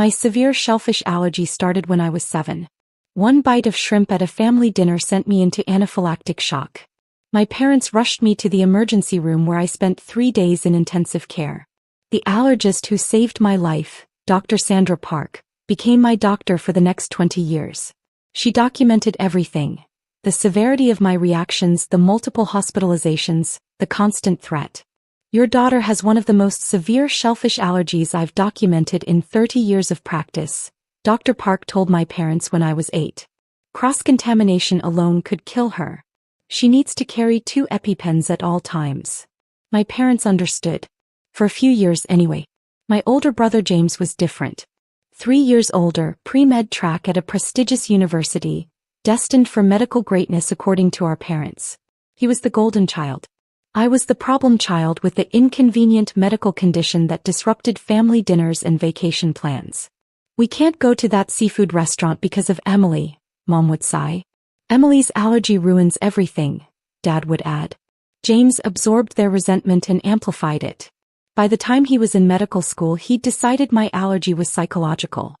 My severe shellfish allergy started when I was 7. One bite of shrimp at a family dinner sent me into anaphylactic shock. My parents rushed me to the emergency room where I spent 3 days in intensive care. The allergist who saved my life, Dr. Sandra Park, became my doctor for the next 20 years. She documented everything: the severity of my reactions, the multiple hospitalizations, the constant threat. Your daughter has one of the most severe shellfish allergies I've documented in 30 years of practice, Dr. Park told my parents when I was 8. Cross-contamination alone could kill her. She needs to carry 2 EpiPens at all times. My parents understood. For a few years anyway. My older brother James was different. 3 years older, pre-med track at a prestigious university, destined for medical greatness according to our parents. He was the golden child. I was the problem child with the inconvenient medical condition that disrupted family dinners and vacation plans. We can't go to that seafood restaurant because of Emily, Mom would sigh. Emily's allergy ruins everything, Dad would add. James absorbed their resentment and amplified it. By the time he was in medical school, he'd decided my allergy was psychological.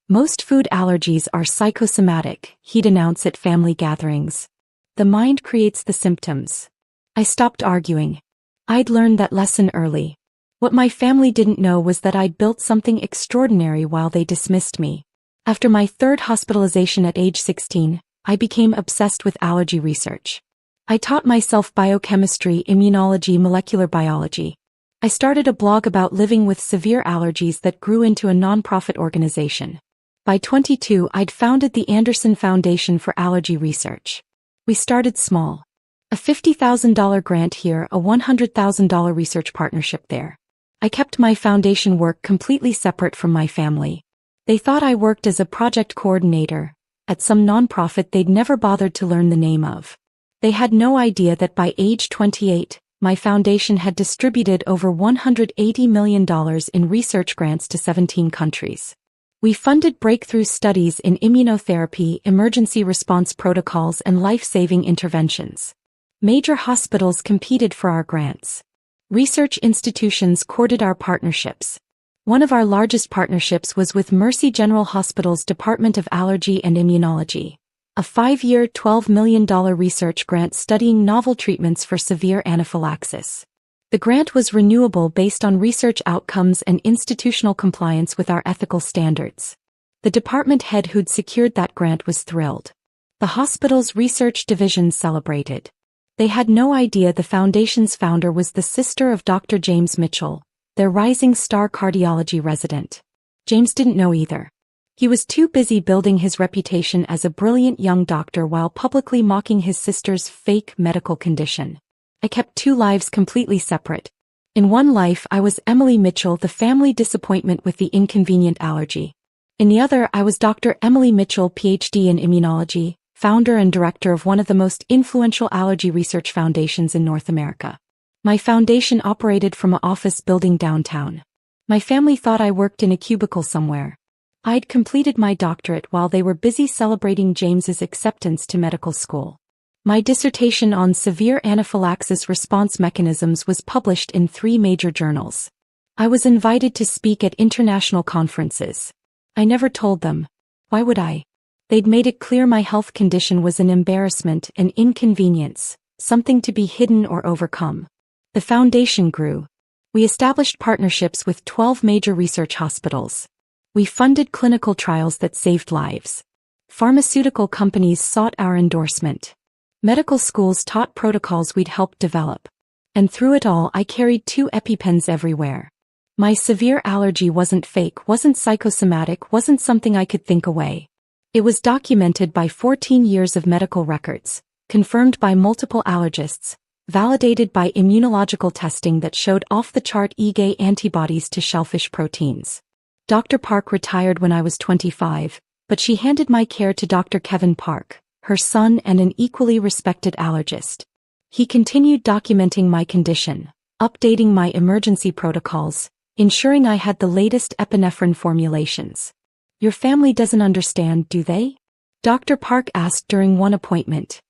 Most food allergies are psychosomatic, he'd announce at family gatherings. The mind creates the symptoms. I stopped arguing. I'd learned that lesson early. What my family didn't know was that I'd built something extraordinary while they dismissed me. After my 3rd hospitalization at age 16, I became obsessed with allergy research. I taught myself biochemistry, immunology, molecular biology. I started a blog about living with severe allergies that grew into a nonprofit organization. By 22, I'd founded the Anderson Foundation for Allergy Research. We started small. A $50,000 grant here, a $100,000 research partnership there. I kept my foundation work completely separate from my family. They thought I worked as a project coordinator at some nonprofit they'd never bothered to learn the name of. They had no idea that by age 28, my foundation had distributed over $180 million in research grants to 17 countries. We funded breakthrough studies in immunotherapy, emergency response protocols, and life-saving interventions. Major hospitals competed for our grants. Research institutions courted our partnerships. One of our largest partnerships was with Mercy General Hospital's Department of Allergy and Immunology, a 5-year, $12 million research grant studying novel treatments for severe anaphylaxis. The grant was renewable based on research outcomes and institutional compliance with our ethical standards. The department head who'd secured that grant was thrilled. The hospital's research division celebrated. They had no idea the foundation's founder was the sister of Dr. James Mitchell, their rising star cardiology resident. James didn't know either. He was too busy building his reputation as a brilliant young doctor while publicly mocking his sister's fake medical condition. I kept 2 lives completely separate. In one life I was Emily Mitchell, the family disappointment with the inconvenient allergy. In the other I was Dr. Emily Mitchell, PhD in immunology, founder and director of one of the most influential allergy research foundations in North America. My foundation operated from an office building downtown. My family thought I worked in a cubicle somewhere. I'd completed my doctorate while they were busy celebrating James's acceptance to medical school. My dissertation on severe anaphylaxis response mechanisms was published in 3 major journals. I was invited to speak at international conferences. I never told them. Why would I? They'd made it clear my health condition was an embarrassment, an inconvenience, something to be hidden or overcome. The foundation grew. We established partnerships with 12 major research hospitals. We funded clinical trials that saved lives. Pharmaceutical companies sought our endorsement. Medical schools taught protocols we'd helped develop. And through it all I carried 2 EpiPens everywhere. My severe allergy wasn't fake, wasn't psychosomatic, wasn't something I could think away. It was documented by 14 years of medical records, confirmed by multiple allergists, validated by immunological testing that showed off-the-chart IgA antibodies to shellfish proteins. Dr. Park retired when I was 25, but she handed my care to Dr. Kevin Park, her son and an equally respected allergist. He continued documenting my condition, updating my emergency protocols, ensuring I had the latest epinephrine formulations. Your family doesn't understand, do they? Dr. Park asked during one appointment.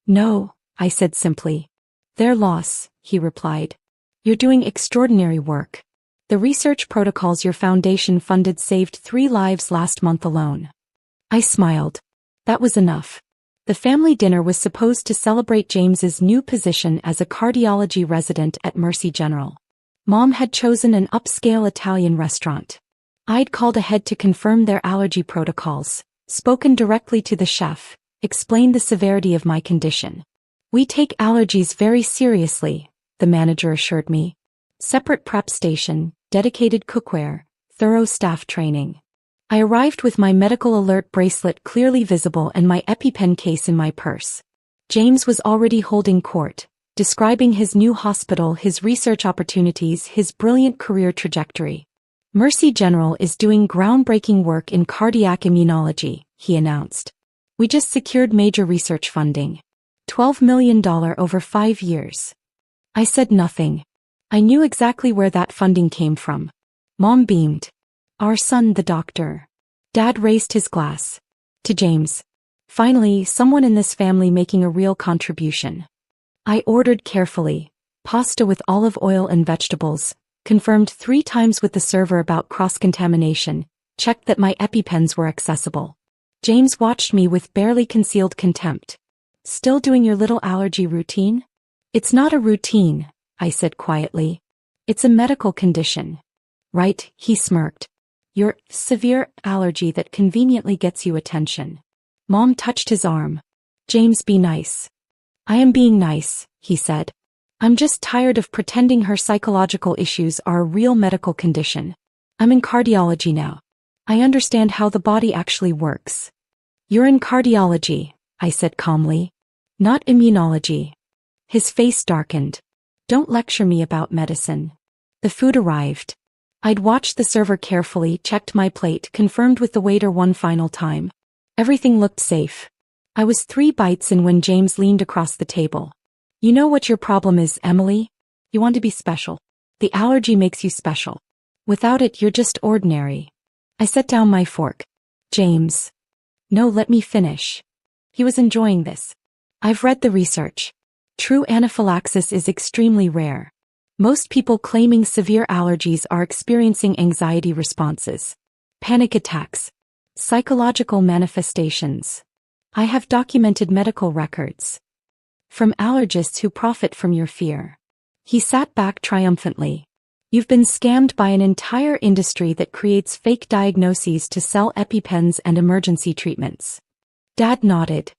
No, I said simply. Their loss, he replied. You're doing extraordinary work. The research protocols your foundation funded saved 3 lives last month alone. I smiled. That was enough. The family dinner was supposed to celebrate James's new position as a cardiology resident at Mercy General. Mom had chosen an upscale Italian restaurant. I'd called ahead to confirm their allergy protocols, spoken directly to the chef, explained the severity of my condition. We take allergies very seriously, the manager assured me. Separate prep station, dedicated cookware, thorough staff training. I arrived with my medical alert bracelet clearly visible and my EpiPen case in my purse. James was already holding court, describing his new hospital, his research opportunities, his brilliant career trajectory. Mercy General is doing groundbreaking work in cardiac immunology, he announced. We just secured major research funding. $12 million over 5 years. I said nothing. I knew exactly where that funding came from. Mom beamed. Our son, the doctor. Dad raised his glass. To James. Finally, someone in this family making a real contribution. I ordered carefully. Pasta with olive oil and vegetables. Confirmed 3 times with the server about cross-contamination. Checked that my EpiPens were accessible. James watched me with barely concealed contempt. Still doing your little allergy routine? It's not a routine, I said quietly. It's a medical condition. Right, he smirked. Your severe allergy that conveniently gets you attention. Mom touched his arm. James, be nice. I am being nice, he said. I'm just tired of pretending her psychological issues are a real medical condition. I'm in cardiology now. I understand how the body actually works. You're in cardiology, I said calmly. Not immunology. His face darkened. Don't lecture me about medicine. The food arrived. I'd watched the server carefully, checked my plate, confirmed with the waiter one final time. Everything looked safe. I was 3 bites in when James leaned across the table. You know what your problem is, Emily? You want to be special. The allergy makes you special. Without it, you're just ordinary. I set down my fork. James. No, let me finish. He was enjoying this. I've read the research. True anaphylaxis is extremely rare. Most people claiming severe allergies are experiencing anxiety responses, panic attacks, psychological manifestations. I have documented medical records. From allergists who profit from your fear. He sat back triumphantly. You've been scammed by an entire industry that creates fake diagnoses to sell EpiPens and emergency treatments. Dad nodded.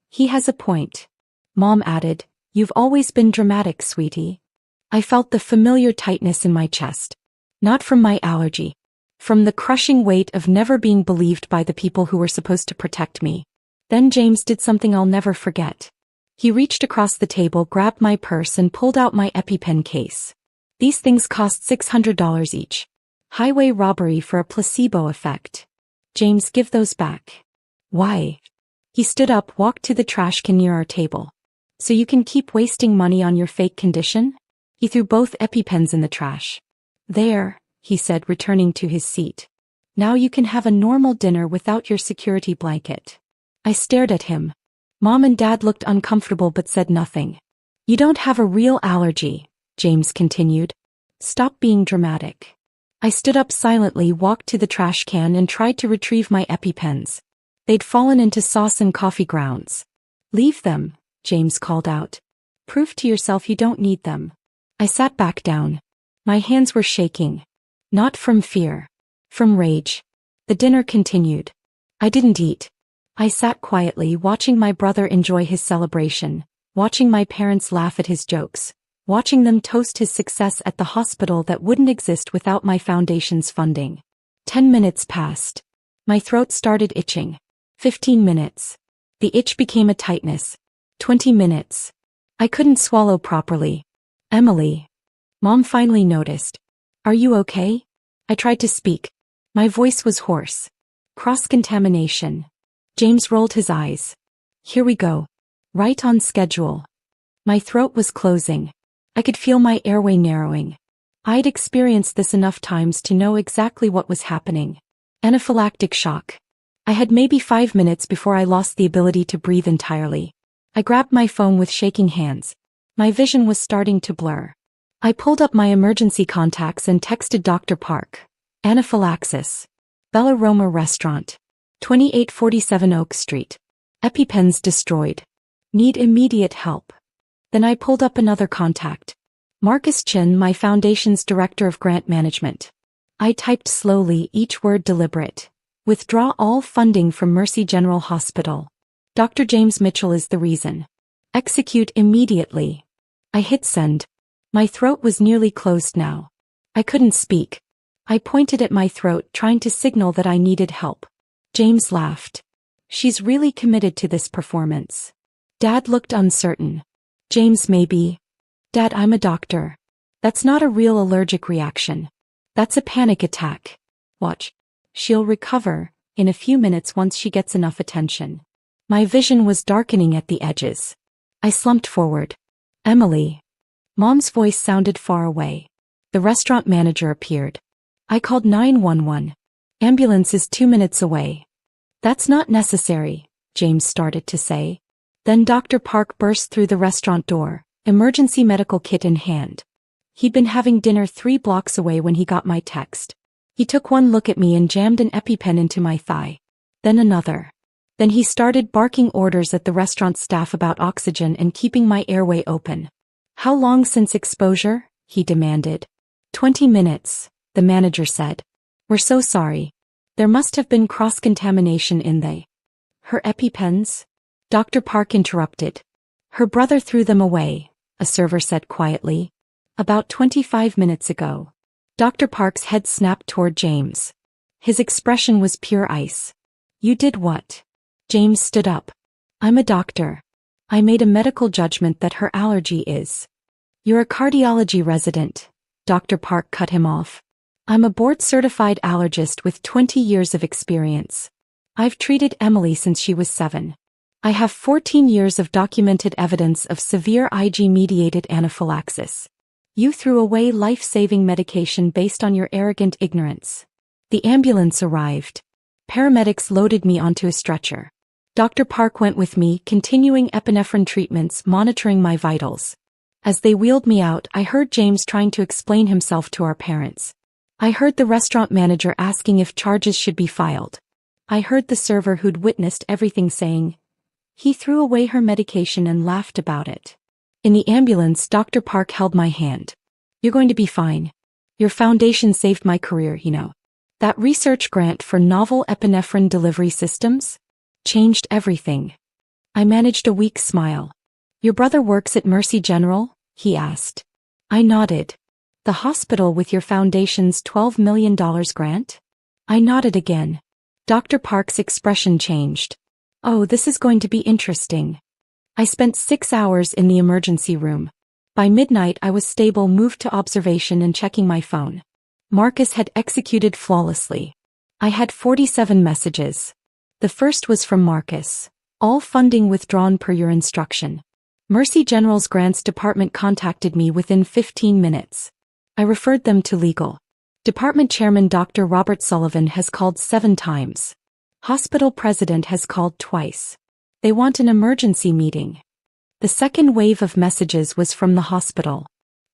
He has a point. Mom added, you've always been dramatic, sweetie. I felt the familiar tightness in my chest. Not from my allergy. From the crushing weight of never being believed by the people who were supposed to protect me. Then James did something I'll never forget. He reached across the table, grabbed my purse and pulled out my EpiPen case. These things cost $600 each. Highway robbery for a placebo effect. James, give those back. Why? He stood up, walked to the trash can near our table. So you can keep wasting money on your fake condition? He threw both EpiPens in the trash. There, he said, returning to his seat. Now you can have a normal dinner without your security blanket. I stared at him. Mom and Dad looked uncomfortable but said nothing. You don't have a real allergy, James continued. Stop being dramatic. I stood up silently, walked to the trash can and tried to retrieve my EpiPens. They'd fallen into sauce and coffee grounds. Leave them, James called out. Prove to yourself you don't need them. I sat back down. My hands were shaking. Not from fear. From rage. The dinner continued. I didn't eat. I sat quietly, watching my brother enjoy his celebration, watching my parents laugh at his jokes, watching them toast his success at the hospital that wouldn't exist without my foundation's funding. 10 minutes passed. My throat started itching. 15 minutes. The itch became a tightness. 20 minutes. I couldn't swallow properly. Emily. Mom finally noticed. Are you okay? I tried to speak. My voice was hoarse. Cross-contamination. James rolled his eyes. Here we go. Right on schedule. My throat was closing. I could feel my airway narrowing. I'd experienced this enough times to know exactly what was happening. Anaphylactic shock. I had maybe 5 minutes before I lost the ability to breathe entirely. I grabbed my phone with shaking hands. My vision was starting to blur. I pulled up my emergency contacts and texted Dr. Park. Anaphylaxis. Bella Roma Restaurant. 2847 Oak Street. EpiPens destroyed. Need immediate help. Then I pulled up another contact. Marcus Chin, my foundation's director of grant management. I typed slowly, each word deliberate. Withdraw all funding from Mercy General Hospital. Dr. James Mitchell is the reason. Execute immediately. I hit send. My throat was nearly closed now. I couldn't speak. I pointed at my throat, trying to signal that I needed help. James laughed. She's really committed to this performance. Dad looked uncertain. James, maybe. Dad, I'm a doctor. That's not a real allergic reaction. That's a panic attack. Watch. She'll recover in a few minutes once she gets enough attention. My vision was darkening at the edges. I slumped forward. Emily. Mom's voice sounded far away. The restaurant manager appeared. I called 911. Ambulance is 2 minutes away. That's not necessary, James started to say. Then Dr. Park burst through the restaurant door, emergency medical kit in hand. He'd been having dinner 3 blocks away when he got my text. He took one look at me and jammed an EpiPen into my thigh. Then another. Then he started barking orders at the restaurant staff about oxygen and keeping my airway open. How long since exposure? He demanded. 20 minutes, the manager said. We're so sorry. There must have been cross-contamination in her EpiPens? Dr. Park interrupted. Her brother threw them away, a server said quietly. About 25 minutes ago. Dr. Park's head snapped toward James. His expression was pure ice. You did what? James stood up. I'm a doctor. I made a medical judgment that her allergy is. You're a cardiology resident. Dr. Park cut him off. I'm a board-certified allergist with 20 years of experience. I've treated Emily since she was 7. I have 14 years of documented evidence of severe IG-mediated anaphylaxis. You threw away life-saving medication based on your arrogant ignorance. The ambulance arrived. Paramedics loaded me onto a stretcher. Dr. Park went with me, continuing epinephrine treatments, monitoring my vitals. As they wheeled me out, I heard James trying to explain himself to our parents. I heard the restaurant manager asking if charges should be filed. I heard the server who'd witnessed everything saying, he threw away her medication and laughed about it. In the ambulance, Dr. Park held my hand. You're going to be fine. Your foundation saved my career, you know. That research grant for novel epinephrine delivery systems changed everything. I managed a weak smile. Your brother works at Mercy General? He asked. I nodded. The hospital with your foundation's $12 million grant? I nodded again. Dr. Park's expression changed. Oh, this is going to be interesting. I spent 6 hours in the emergency room. By midnight I was stable, moved to observation and checking my phone. Marcus had executed flawlessly. I had 47 messages. The first was from Marcus. All funding withdrawn per your instruction. Mercy General's grants department contacted me within 15 minutes. I referred them to legal. Department Chairman Dr. Robert Sullivan has called 7 times. Hospital President has called twice. They want an emergency meeting. The second wave of messages was from the hospital.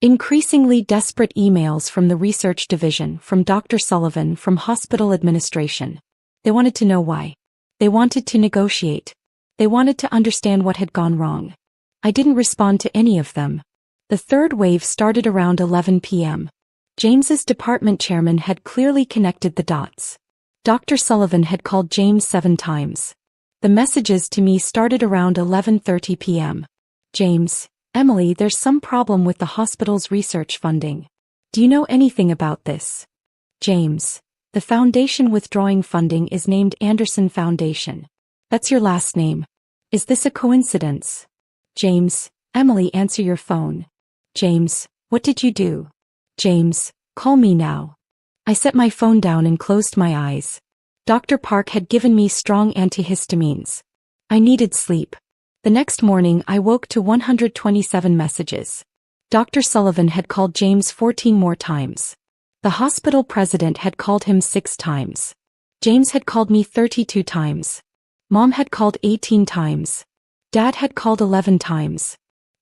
Increasingly desperate emails from the research division, from Dr. Sullivan, from hospital administration. They wanted to know why. They wanted to negotiate. They wanted to understand what had gone wrong. I didn't respond to any of them. The third wave started around 11 p.m. James's department chairman had clearly connected the dots. Dr. Sullivan had called James 7 times. The messages to me started around 11:30 p.m. James, Emily, there's some problem with the hospital's research funding. Do you know anything about this? James, the foundation withdrawing funding is named Anderson Foundation. That's your last name. Is this a coincidence? James, Emily, answer your phone. James, what did you do? James, call me now. I set my phone down and closed my eyes. Dr. Park had given me strong antihistamines. I needed sleep. The next morning I woke to 127 messages. Dr. Sullivan had called James 14 more times. The hospital president had called him 6 times. James had called me 32 times. Mom had called 18 times. Dad had called 11 times.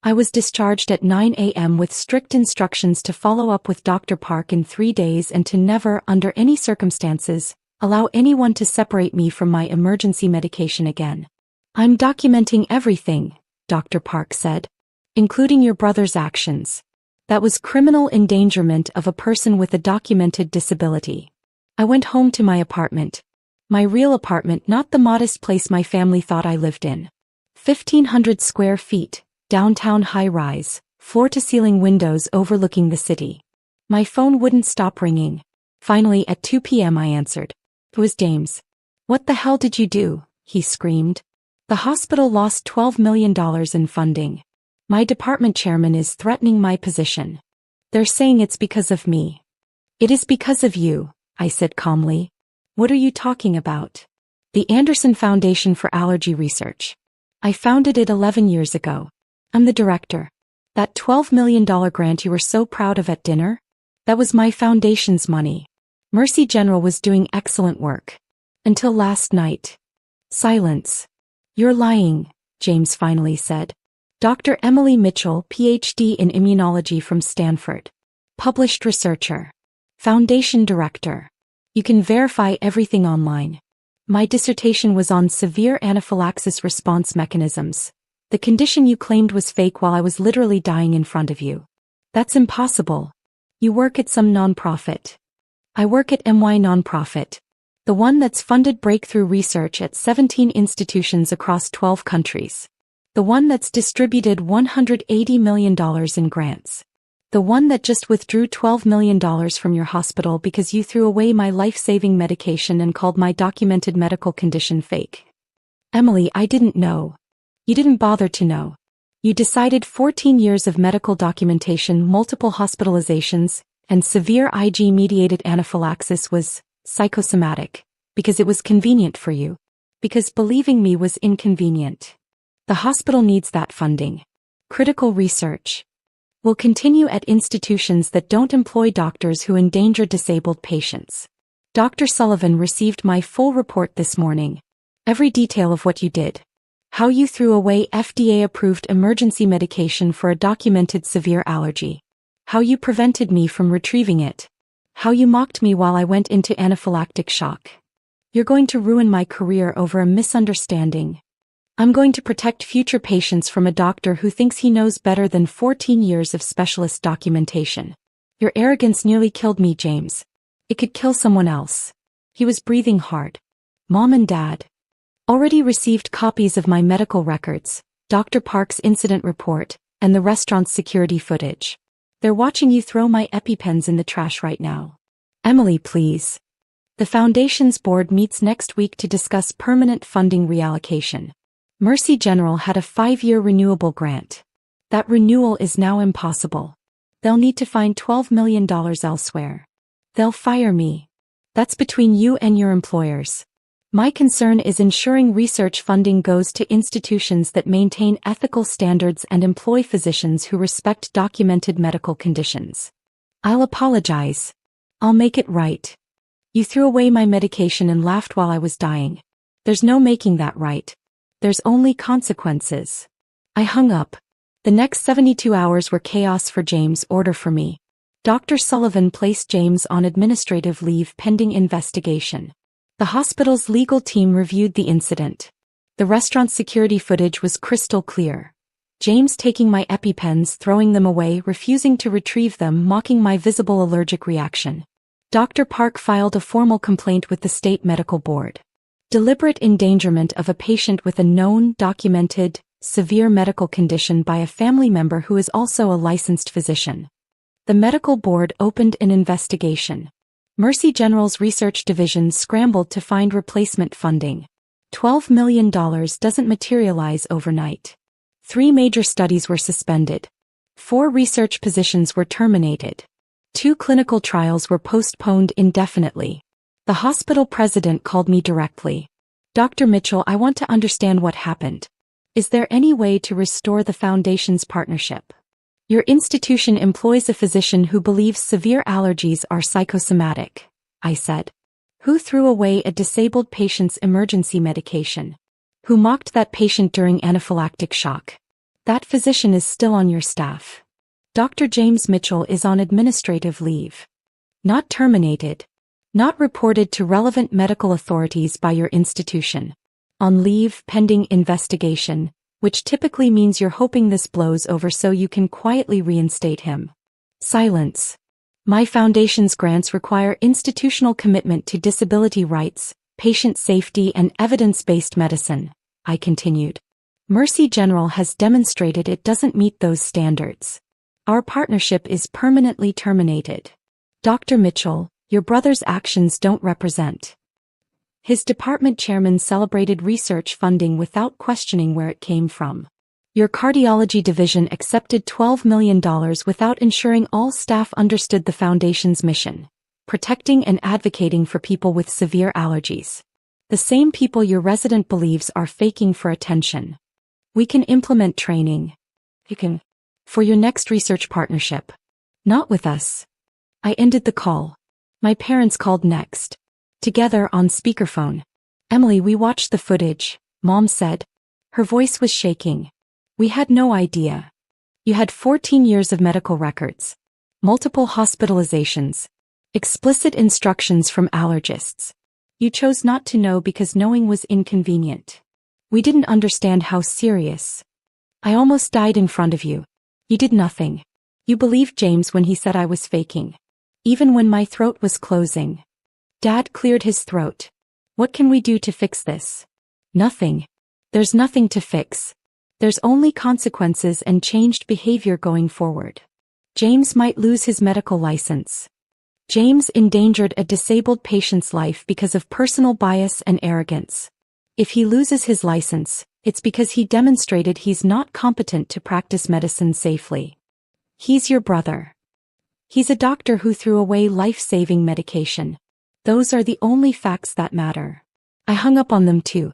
I was discharged at 9 a.m. with strict instructions to follow up with Dr. Park in 3 days and to never, under any circumstances, allow anyone to separate me from my emergency medication again. I'm documenting everything, Dr. Park said, including your brother's actions. That was criminal endangerment of a person with a documented disability. I went home to my apartment. My real apartment, not the modest place my family thought I lived in. 1,500 square feet, downtown high-rise, floor-to-ceiling windows overlooking the city. My phone wouldn't stop ringing. Finally, at 2 p.m. I answered. It was James. "What the hell did you do?" he screamed. "The hospital lost $12 million in funding. My department chairman is threatening my position. They're saying it's because of me." "It is because of you," I said calmly. "What are you talking about?" "The Anderson Foundation for Allergy Research. I founded it 11 years ago. I'm the director. That $12 million grant you were so proud of at dinner? That was my foundation's money. Mercy General was doing excellent work. Until last night." Silence. "You're lying," James finally said. Dr. Emily Mitchell, Ph.D. in immunology from Stanford. Published researcher. Foundation director. You can verify everything online. My dissertation was on severe anaphylaxis response mechanisms. The condition you claimed was fake while I was literally dying in front of you. That's impossible. You work at some nonprofit. I work at My nonprofit. The one that's funded breakthrough research at 17 institutions across 12 countries. The one that's distributed $180 million in grants. The one that just withdrew $12 million from your hospital because you threw away my life-saving medication and called my documented medical condition fake. Emily, I didn't know. You didn't bother to know. You decided 14 years of medical documentation, multiple hospitalizations, and severe IG-mediated anaphylaxis was psychosomatic, because it was convenient for you. Because believing me was inconvenient. The hospital needs that funding. Critical research will continue at institutions that don't employ doctors who endanger disabled patients. Dr. Sullivan received my full report this morning. Every detail of what you did. How you threw away FDA-approved emergency medication for a documented severe allergy. How you prevented me from retrieving it. How you mocked me while I went into anaphylactic shock. You're going to ruin my career over a misunderstanding. I'm going to protect future patients from a doctor who thinks he knows better than 14 years of specialist documentation. Your arrogance nearly killed me, James. It could kill someone else. He was breathing hard. Mom and Dad already received copies of my medical records, Dr. Park's incident report, and the restaurant's security footage. They're watching you throw my EpiPens in the trash right now. Emily, please. The Foundation's board meets next week to discuss permanent funding reallocation. Mercy General had a 5-year renewable grant. That renewal is now impossible. They'll need to find $12 million elsewhere. They'll fire me. That's between you and your employers. My concern is ensuring research funding goes to institutions that maintain ethical standards and employ physicians who respect documented medical conditions. I'll apologize. I'll make it right. You threw away my medication and laughed while I was dying. There's no making that right. There's only consequences. I hung up. The next 72 hours were chaos for James. Order for me. Dr. Sullivan placed James on administrative leave pending investigation. The hospital's legal team reviewed the incident. The restaurant's security footage was crystal clear. James taking my EpiPens, throwing them away, refusing to retrieve them, mocking my visible allergic reaction. Dr. Park filed a formal complaint with the state medical board. Deliberate endangerment of a patient with a known, documented, severe medical condition by a family member who is also a licensed physician. The medical board opened an investigation. Mercy General's research division scrambled to find replacement funding. $12 million doesn't materialize overnight. 3 major studies were suspended. 4 research positions were terminated. 2 clinical trials were postponed indefinitely. The hospital president called me directly. "Dr. Mitchell, I want to understand what happened. Is there any way to restore the Foundation's partnership? Your institution employs a physician who believes severe allergies are psychosomatic," I said. "Who threw away a disabled patient's emergency medication? Who mocked that patient during anaphylactic shock? That physician is still on your staff. Dr. James Mitchell is on administrative leave. Not terminated. Not reported to relevant medical authorities by your institution. On leave pending investigation, which typically means you're hoping this blows over so you can quietly reinstate him. Silence. My foundation's grants require institutional commitment to disability rights, patient safety and evidence-based medicine, I continued. Mercy General has demonstrated it doesn't meet those standards. Our partnership is permanently terminated. Dr. Mitchell, your brother's actions don't represent. His department chairman celebrated research funding without questioning where it came from. Your cardiology division accepted $12 million without ensuring all staff understood the foundation's mission, protecting and advocating for people with severe allergies. The same people your resident believes are faking for attention. We can implement training. For your next research partnership. Not with us. I ended the call. My parents called next. Together on speakerphone. Emily, we watched the footage, Mom said. Her voice was shaking. We had no idea. You had 14 years of medical records. Multiple hospitalizations. Explicit instructions from allergists. You chose not to know because knowing was inconvenient. We didn't understand how serious. I almost died in front of you. You did nothing. You believed James when he said I was faking. Even when my throat was closing. Dad cleared his throat. What can we do to fix this? Nothing. There's nothing to fix. There's only consequences and changed behavior going forward. James might lose his medical license. James endangered a disabled patient's life because of personal bias and arrogance. If he loses his license, it's because he demonstrated he's not competent to practice medicine safely. He's your brother. He's a doctor who threw away life-saving medication. Those are the only facts that matter. I hung up on them too.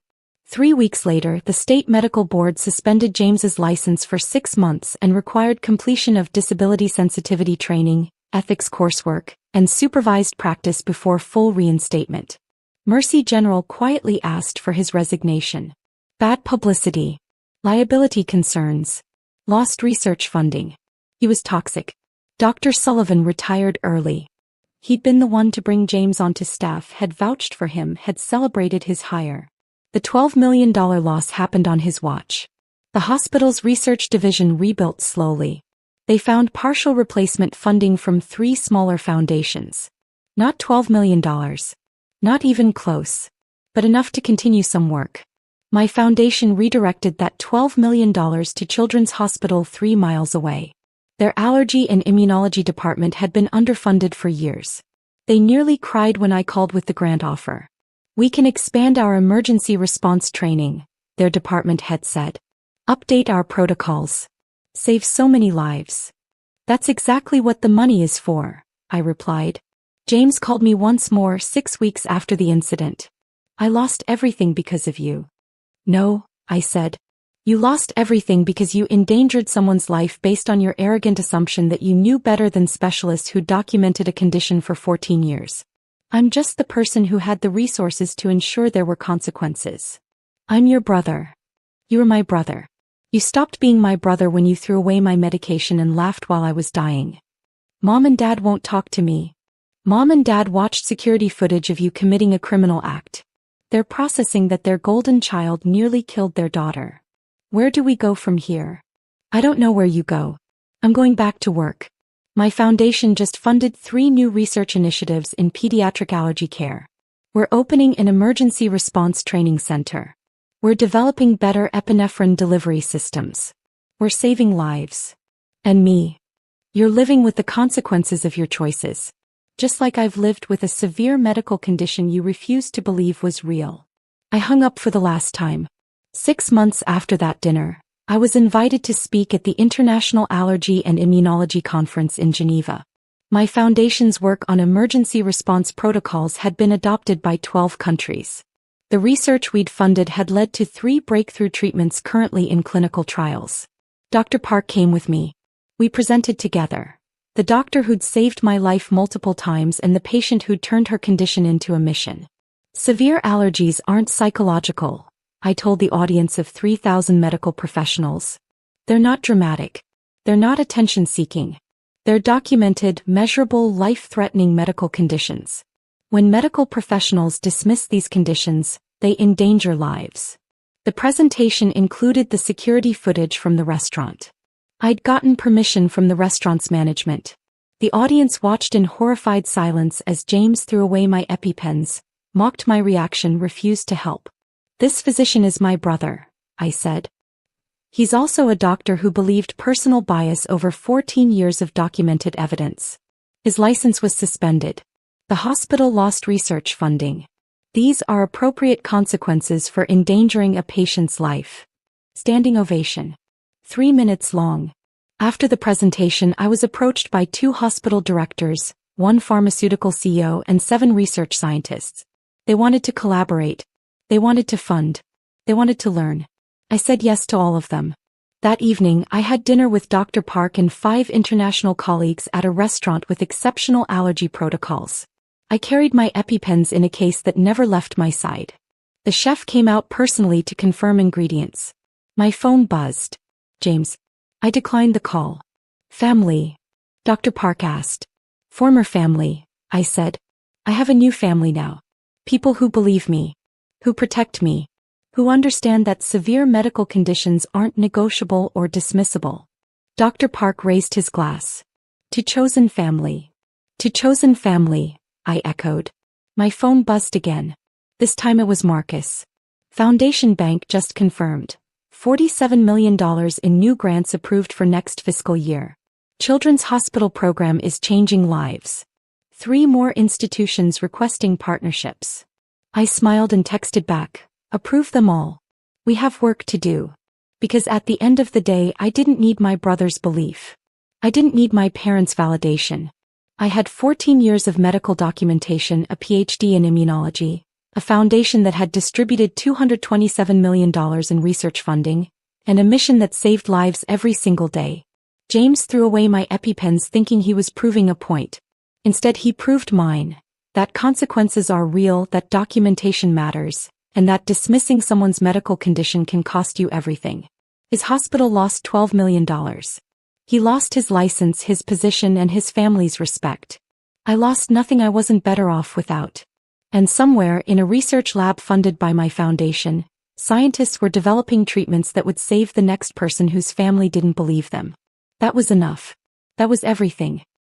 3 weeks later, the state medical board suspended James's license for 6 months and required completion of disability sensitivity training, ethics coursework, and supervised practice before full reinstatement. Mercy General quietly asked for his resignation. Bad publicity. Liability concerns. Lost research funding. He was toxic. Dr. Sullivan retired early. He'd been the one to bring James onto staff, had vouched for him, had celebrated his hire. The $12 million loss happened on his watch. The hospital's research division rebuilt slowly. They found partial replacement funding from 3 smaller foundations. Not $12 million. Not even close. But enough to continue some work. My foundation redirected that $12 million to Children's Hospital 3 miles away. Their allergy and immunology department had been underfunded for years. They nearly cried when I called with the grant offer. We can expand our emergency response training, their department head said. Update our protocols. Save so many lives. That's exactly what the money is for, I replied. James called me once more 6 weeks after the incident. I lost everything because of you. No, I said. You lost everything because you endangered someone's life based on your arrogant assumption that you knew better than specialists who documented a condition for 14 years. I'm just the person who had the resources to ensure there were consequences. I'm your brother. You were my brother. You stopped being my brother when you threw away my medication and laughed while I was dying. Mom and Dad won't talk to me. Mom and Dad watched security footage of you committing a criminal act. They're processing that their golden child nearly killed their daughter. Where do we go from here? I don't know where you go. I'm going back to work. My foundation just funded 3 new research initiatives in pediatric allergy care. We're opening an emergency response training center. We're developing better epinephrine delivery systems. We're saving lives. And me. You're living with the consequences of your choices. Just like I've lived with a severe medical condition you refused to believe was real. I hung up for the last time. 6 months after that dinner, I was invited to speak at the International Allergy and Immunology Conference in Geneva. My foundation's work on emergency response protocols had been adopted by 12 countries. The research we'd funded had led to 3 breakthrough treatments currently in clinical trials. Dr. Park came with me. We presented together. The doctor who'd saved my life multiple times and the patient who'd turned her condition into a mission. Severe allergies aren't psychological, I told the audience of 3,000 medical professionals. They're not dramatic. They're not attention-seeking. They're documented, measurable, life-threatening medical conditions. When medical professionals dismiss these conditions, they endanger lives. The presentation included the security footage from the restaurant. I'd gotten permission from the restaurant's management. The audience watched in horrified silence as James threw away my EpiPens, mocked my reaction, refused to help. "This physician is my brother," I said. "He's also a doctor who believed personal bias over 14 years of documented evidence. His license was suspended. The hospital lost research funding. These are appropriate consequences for endangering a patient's life." Standing ovation. 3 minutes long. After the presentation, I was approached by 2 hospital directors, 1 pharmaceutical CEO, and 7 research scientists. They wanted to collaborate. They wanted to fund. They wanted to learn. I said yes to all of them. That evening, I had dinner with Dr. Park and 5 international colleagues at a restaurant with exceptional allergy protocols. I carried my EpiPens in a case that never left my side. The chef came out personally to confirm ingredients. My phone buzzed. "James." I declined the call. "Family?" Dr. Park asked. "Former family," I said. "I have a new family now. People who believe me. Who protect me. Who understand that severe medical conditions aren't negotiable or dismissible." Dr. Park raised his glass. "To chosen family." "To chosen family," I echoed. My phone buzzed again. This time it was Marcus. Foundation Bank just confirmed. $47 million in new grants approved for next fiscal year. Children's Hospital program is changing lives. 3 more institutions requesting partnerships. I smiled and texted back, "Approve them all. We have work to do." Because at the end of the day, I didn't need my brother's belief. I didn't need my parents' validation. I had 14 years of medical documentation, a PhD in immunology, a foundation that had distributed $227 million in research funding, and a mission that saved lives every single day. James threw away my EpiPens thinking he was proving a point. Instead, he proved mine. That consequences are real, that documentation matters, and that dismissing someone's medical condition can cost you everything. His hospital lost $12 million. He lost his license, his position, and his family's respect. I lost nothing I wasn't better off without. And somewhere, in a research lab funded by my foundation, scientists were developing treatments that would save the next person whose family didn't believe them. That was enough. That was everything.